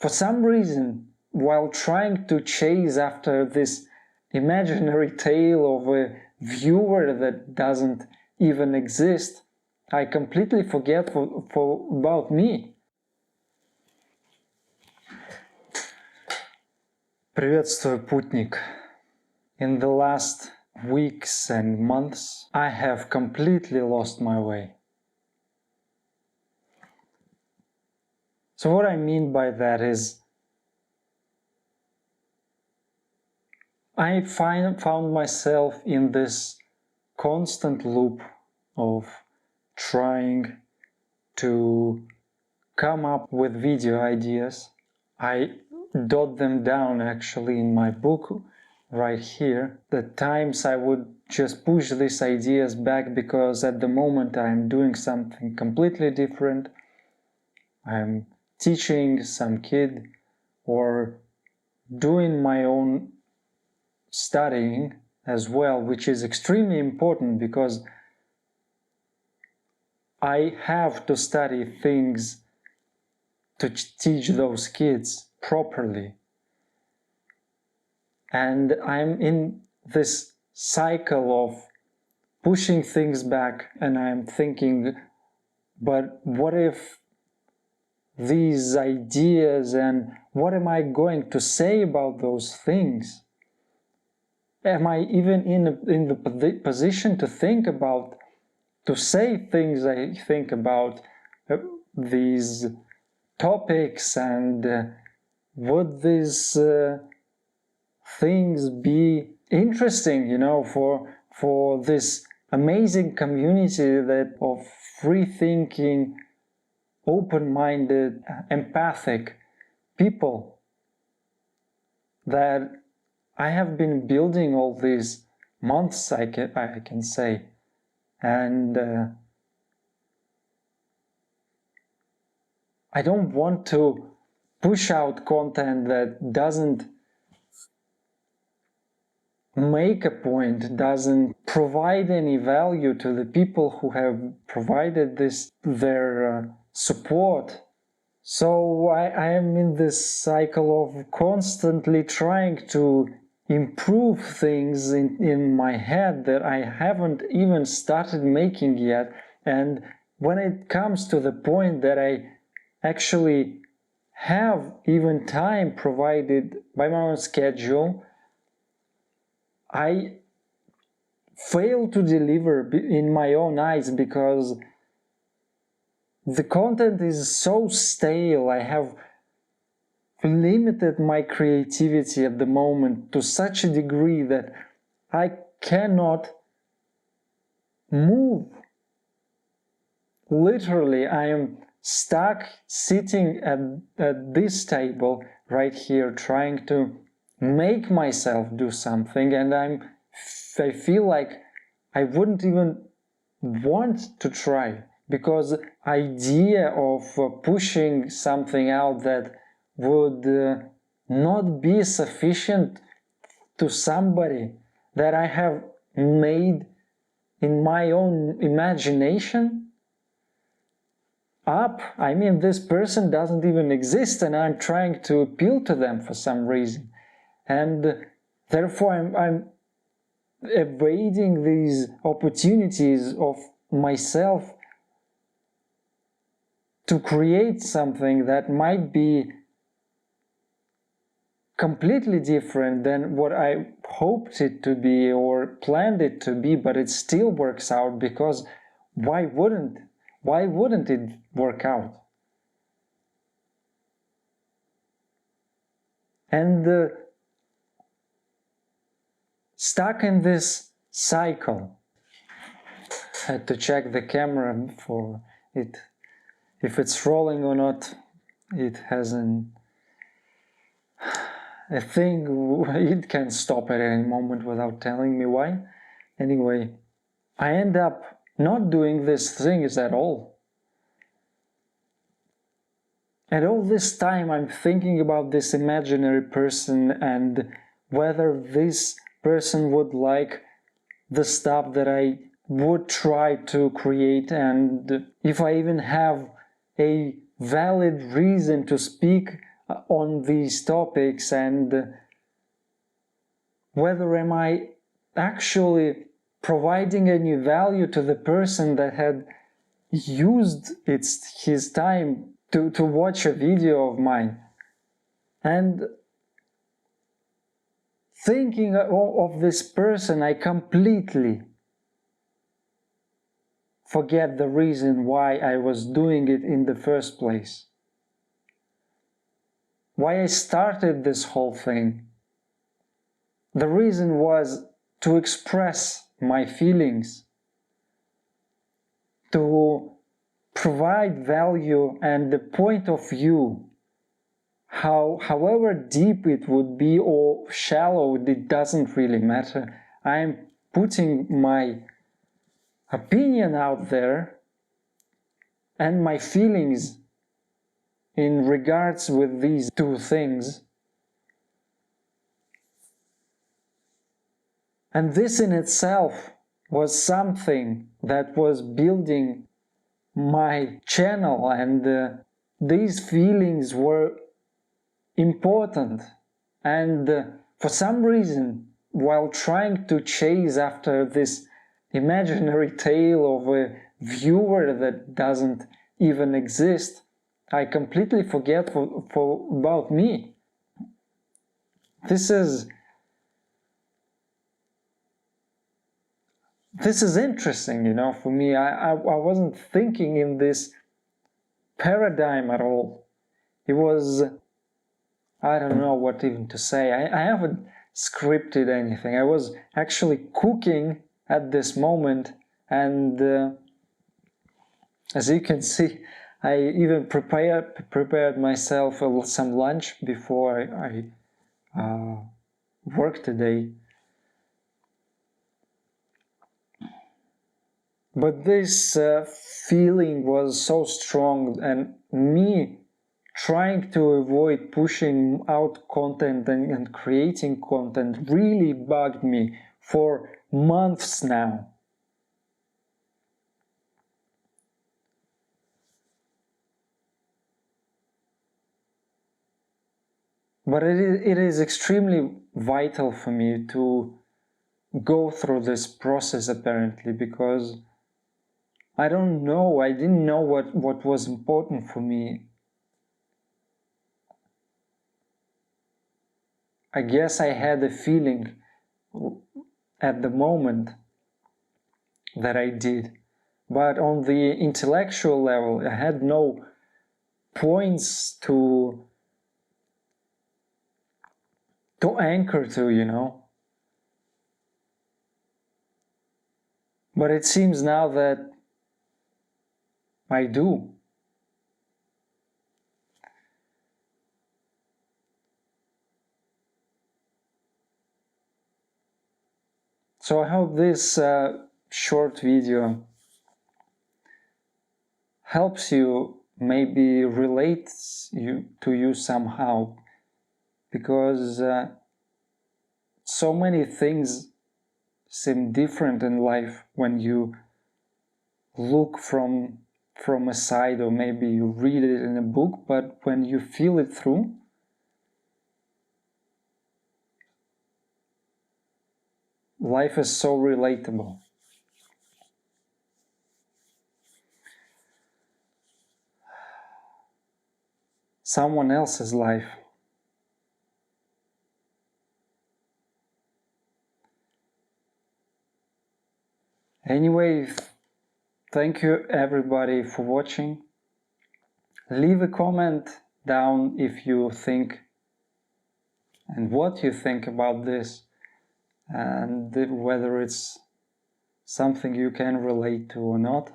For some reason, while trying to chase after this imaginary tale of a viewer that doesn't even exist, I completely forget about me. Приветствую, путник. In the last weeks and months, I have completely lost my way. So what I mean by that is, I found myself in this constant loop of trying to come up with video ideas. I jot them down actually in my book right here. The times I would just push these ideas back because at the moment I'm doing something completely different. I'm teaching some kid or doing my own studying as well, which is extremely important because I have to study things to teach those kids properly. And I'm in this cycle of pushing things back, and I'm thinking, but what if these ideas, and what am I going to say about those things? Am I even in the position to think about, to say things I think about these topics, and would these things be interesting, you know, for this amazing community that of free-thinking, open-minded, empathic people that I have been building all these months, I can say, and I don't want to push out content that doesn't make a point, doesn't provide any value to the people who have provided their support. So I am in this cycle of constantly trying to improve things in my head that I haven't even started making yet. And when it comes to the point that I actually have even time provided by my own schedule, I fail to deliver in my own eyes because the content is so stale. I have limited my creativity at the moment to such a degree that I cannot move. Literally, I am stuck sitting at this table right here trying to make myself do something, and I feel like I wouldn't even want to try, because idea of pushing something out that would not be sufficient to somebody that I have made in my own imagination up. I mean, this person doesn't even exist and I'm trying to appeal to them for some reason. And therefore I'm evading these opportunities of myself to create something that might be completely different than what I hoped it to be or planned it to be, but it still works out, because why wouldn't it work out? And stuck in this cycle. I had to check the camera for it, if it's rolling or not. It has a thing, it can stop at any moment without telling me why. Anyway, I end up not doing these things at all. And all this time I'm thinking about this imaginary person and whether this person would like the stuff that I would try to create, and if I even have a valid reason to speak on these topics, and whether am I actually providing any value to the person that had used his time to watch a video of mine. And thinking of this person, I completely forget the reason why I was doing it in the first place. Why I started this whole thing. The reason was to express my feelings, to provide value and the point of view, however deep it would be or shallow, it doesn't really matter. I'm putting my opinion out there and my feelings in regards with these two things. And this in itself was something that was building my channel, and these feelings were important. And for some reason, while trying to chase after this imaginary tale of a viewer that doesn't even exist, I completely forget about me. This is interesting, you know, for me. I wasn't thinking in this paradigm at all. It was, I don't know what even to say. I haven't scripted anything. I was actually cooking at this moment, and as you can see, I even prepared myself some lunch before I work today. But this feeling was so strong, and me trying to avoid pushing out content and creating content really bugged me for months now. But it is extremely vital for me to go through this process, apparently, because I don't know, I didn't know what was important for me. I guess I had a feeling at the moment that I did, but on the intellectual level, I had no points to anchor to, you know. But it seems now that I do. So I hope this short video helps you, maybe relates to you somehow, because so many things seem different in life when you look from a side, or maybe you read it in a book, but when you feel it through, life is so relatable. Someone else's life. Anyway, thank you everybody for watching. Leave a comment down if you think and what you think about this, and whether it's something you can relate to or not.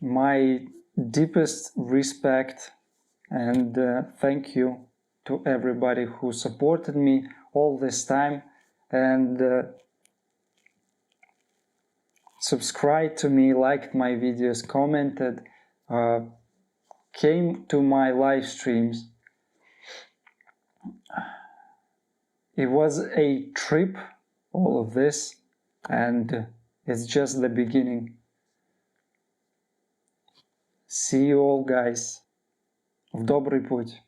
My deepest respect and thank you to everybody who supported me all this time, and subscribed to me, liked my videos, commented, came to my live streams. It was a trip, all of this, and it's just the beginning. See you all, guys. В добрый путь.